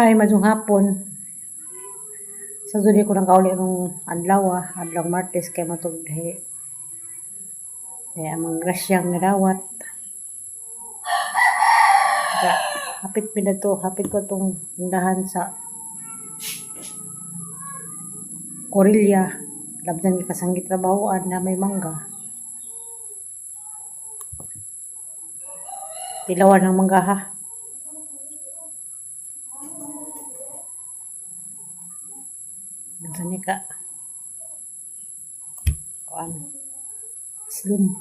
Hi, madung hapon. Sa duli ko nang kauli nung adlaw, adlaw Martes kay matug dahi. Kaya amang grasyang nadawat. Kaya hapit pinadto, hapit ko tong tindahan sa Corilya. Labdan kasanggi trabahoan na may mangga. Tilawan ng mangga ha. Sani ka kuan Muslim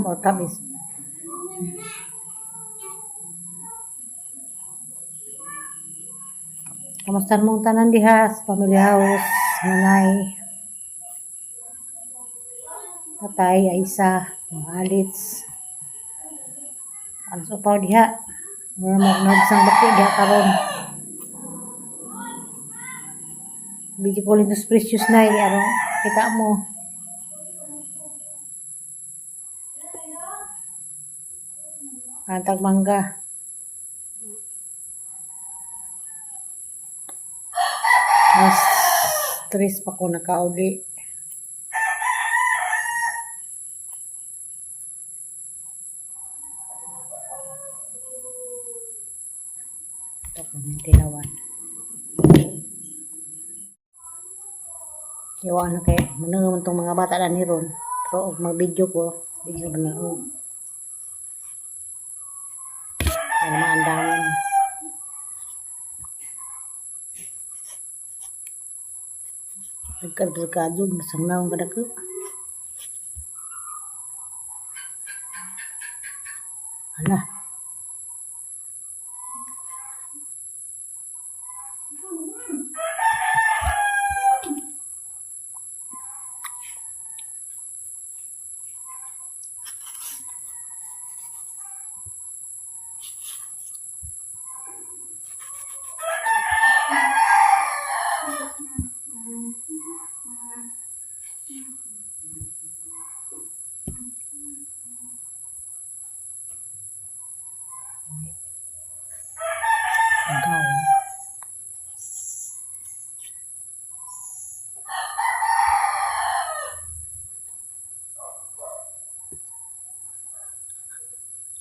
or tamis. Kamusta mong tanan diha sa family house, nanay, tatay, Aisa, mga alits. Ano sa upaw diha? Nagsang baki diha karon. Biji ko lintos precious na ano, kita mo. Antag mangga. Mas stress pa ko nakauli. Ito ko ng tilawan. Yawa na kay manungan tong mga bata na ni ron. Pero mag-video ko, video ba na ay naman ang dami. Nagkado, masang naong kada ko. Hala. Agaw.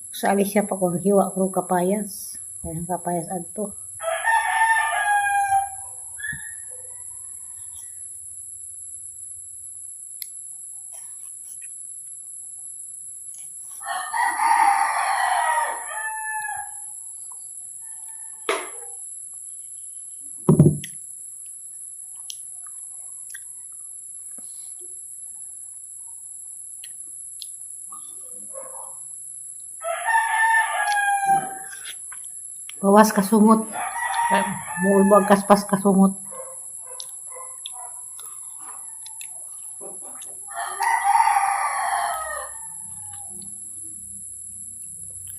Sa alisya pa kung hiwa ko kapayas. Kaya kapayas adto. Bawas kasungot. Mulbag kaspas kasungot.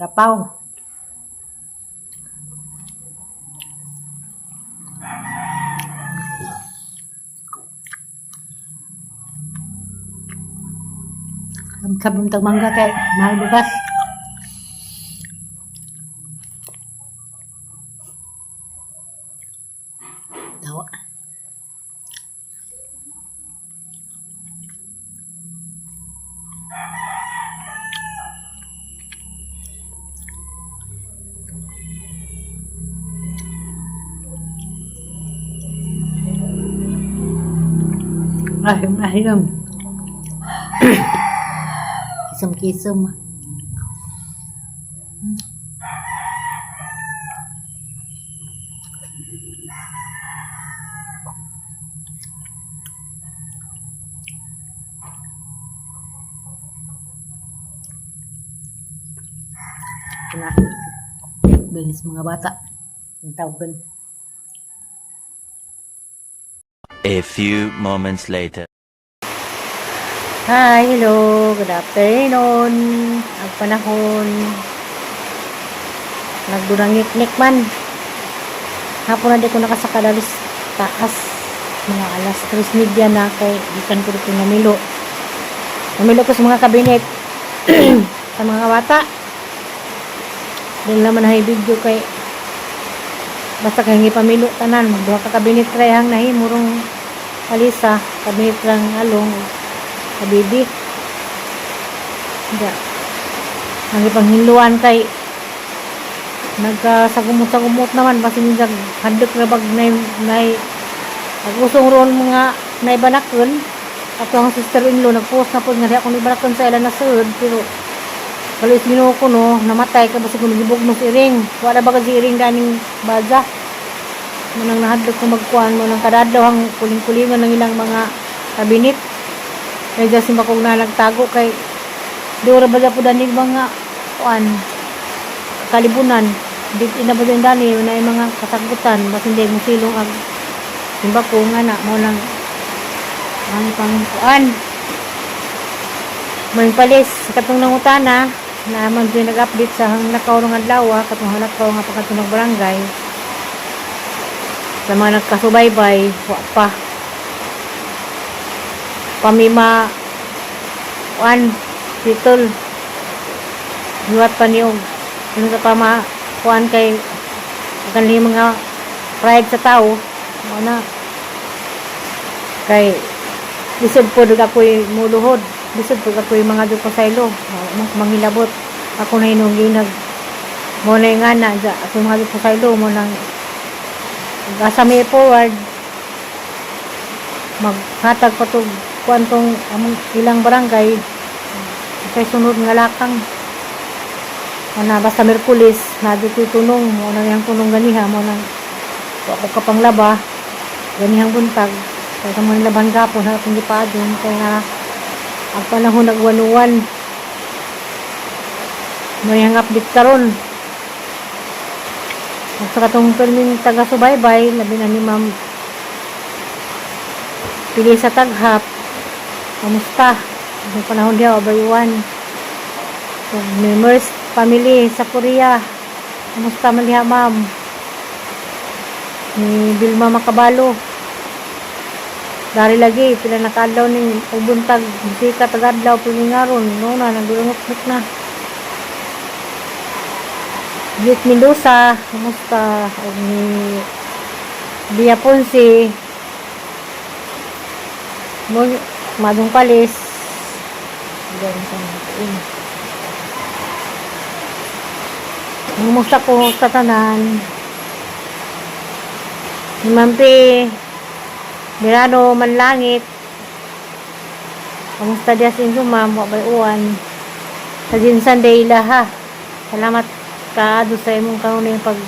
Rapaw. Sabon tag mangga kay mahal bukas. Dawa. Ahim. Kisam-kisam. Kena belis mga bata. Ang tawagan. A few moments later. Hi, hello, good afternoon. Ang panahon. Nagdurangik-nik man. Hapon na di ko nakasakadalis taas. Mga alas 3:30 na kay ikan ko dito namilo. Namilo ko sa mga kabinet. Sa mga bata. Dahil naman na video kay basta kay hindi pamilo tanan magduha ka kabinet rayhang nahimurong palisa kabinet lang along kabidi da ang ipanghinluan kay nagkasagumot-sagumot naman basi minsan handok na bag nay agusong ron mga naibanakon ato ang sister-in-law nagpost na po nga di ako naibanakon sa ilan na sud pero kalis Ginoo ko no namatay ka basi kung gibog mo si Iring wala ba ka si Iring daning baza manang nahadlok ko magkuhan mo ng kadadlaw ang kuling-kulingan ng ilang mga kabinet kaya dyan si Makong na nagtago kay di ora ba po danig mga kuhan kalibunan di inabot yung dani na yung mga kasagutan basi hindi mo silong ag simba ko nga na mo lang ang pangkuan may palis katong nangutana na man din nag-update sa hangnakaw ng adlaw katong hangnakaw nga pakatong ng barangay sa mga nagkasubaybay wa pa pamima kuan titol liwat pa niyo yung sa pama kuan kay kanli mga pride sa tao mo na kay lisod po dug ako'y muluhod lisod po ako'y mga dug pasaylo manghilabot ako na inong ginag mo na nga na ako mga dug pasaylo mo nang asa may forward maghatag pa to kuantong ilang barangay kay sunod nga lakang na basta Merkulis na dito tunong mo na yang tunong ganiha mo nang ako kapang laba ganihang buntag kaya sa mga laban gapon na itong gipadon kaya ang panahon nagwanuwan may ang update karon at sa katong permin taga-subaybay labi na ni Ma'am Pili sa Taghap kamusta ang panahon diya obayuan so, members family sa Korea kamusta man diha ma'am ni Vilma Makabalo dari lagi pila nakadlaw ning pagbuntag bisita tagadlaw piningaron no na nagulungok na Git Mendoza kamusta ni Bia Ponce mo Madong Palis kamusta ko sa tanan ni Mampi Mirano Manlangit kamusta diya sa inyo ma'am wabay uwan sa Jinsan de Ilaha salamat ka do sa imong karon yung pag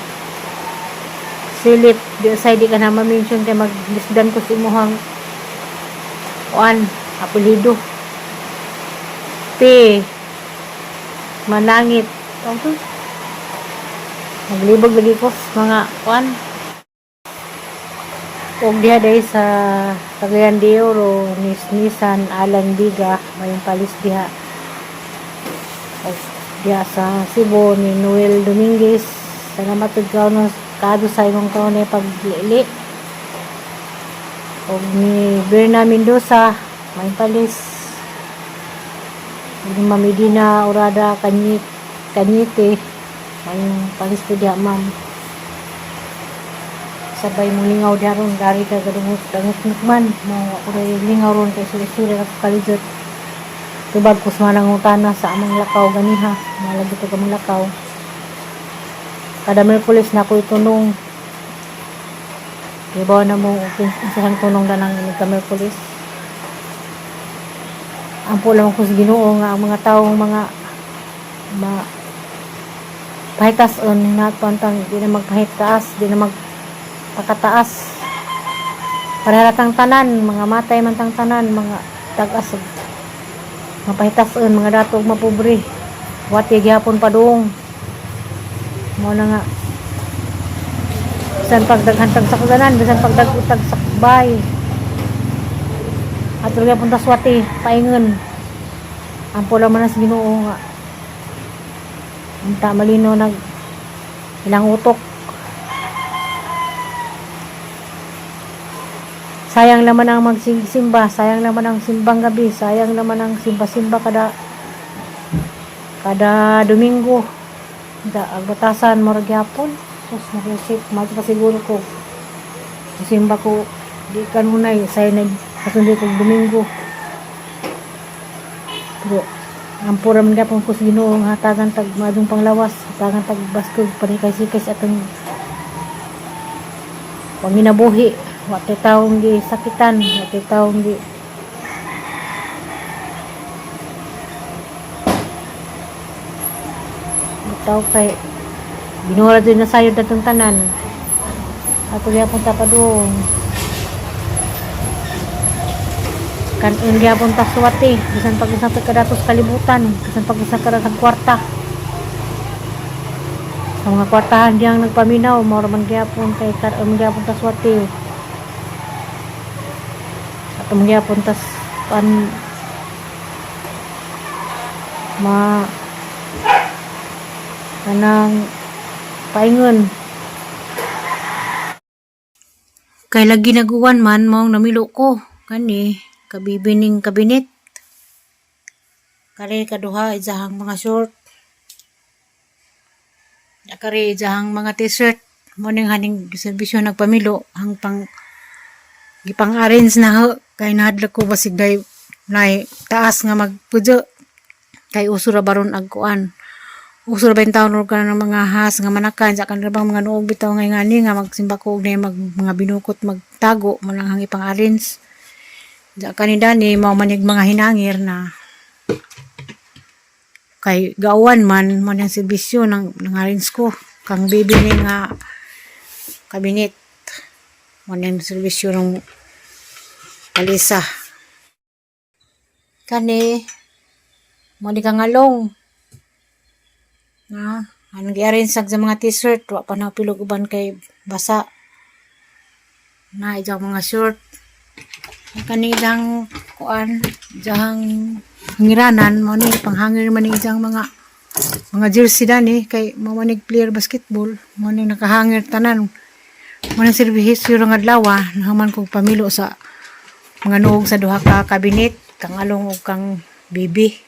silip di usay di ka na ma-mention kay maglisdan ko sa imuhang uwan apelido P Manlangit maglibog lagi ko mga uwan og diha day sa Cagayan de Oro Nisnisan Alan Biga mayong palis diha og diha sa Cebu ni Noel Dominguez salamat ug kauno kado sa imong kaunay paglili og ni Berna Mendoza mayong palis ni Mamidina Orada Kanyite mayong palis ko diha ma'am sabay mo lingaw daron dari ka gadungot dangot nukman mo ako rin lingaw ron kay suri-suri ako kalijot tubag ko sa manang utana sa amang lakaw ganiha malagi ito kamang lakaw kada Merkulis na ako itunong diba na mo isang tunong na ng Merkulis ampo lang ko sa Ginoo nga ang mga taong mga pahitason na pantang di na magpahitaas di na pagkataas pareharatang tanan mga matay man tang tanan mga tagas mapahitason mga datog mapobre wati gyapon padung mo na nga bisan pagdaghantag sa kudanan bisan pagdagutag sa bay at gyapon ta swati paingon ampo lang man sa Ginoo nga unta malino nag ilang utok sayang naman ang magsimba, sayang naman ang simbang gabi, sayang naman ang simba-simba kada Domingo. Agbatasan mo gyapon. Tapos nag-isip, mato pa siguro ko. Simba ko, di kanunay, sa'yo na kasundi kong Domingo. Pero, ang pura man gapon ko sa Ginoo nga hatagan tag madung panglawas, hatagan tag baskog panikay-sikay sa atong panginabuhi. Wa tay taong gi sakitan, wa tay taong gi tao kay binura din na sayod natong tanan. Ato gyapon ta pa doon. Kanon gyapon ta suwati, bisan pag isang kadatos kalibutan, bisan pag isang kadatos kwarta. Sa mga kwartahan diyang nagpaminaw, mao man gyapon kay karon gyapon ta suwati. Ato gyapon ta pan ma kanang paingon kay lagi naguwan man maong namilo ko kani kabibining kabinet kare kaduha ijahang mga short kare ijahang mga t-shirt mo ning haning serbisyo nagpamilo hang pang gipang arrange na ho kay nahadlok ko basig day nay taas nga magpudyo kay usura baron agkuan. Uso ba yung taon ka ng mga has nga manakan sa kanila bang mga nuog bitaw nga ngani nga magsimba ko og na mga binukot magtago mo lang hangi pang arrange. Sa kanida ni mao manig mga hinangir na kay gawan man mo yang serbisyo ng arrange ko kang bibili nga kabinet mo yang serbisyo ng palisa. Kani mo di kangalong na anong gi-arrange sa mga t-shirt wa pa na pilog uban kay basa na ijang mga short kanidang kuan jahang hangiranan mo ni panghangir man ni ijang mga jersey dani kay mo manig player basketball mo ni nakahangir tanan mo ni serbisyo nga adlaw naman kog pamilo sa mga nuog sa duha ka kabinet kang along ug kang bibi.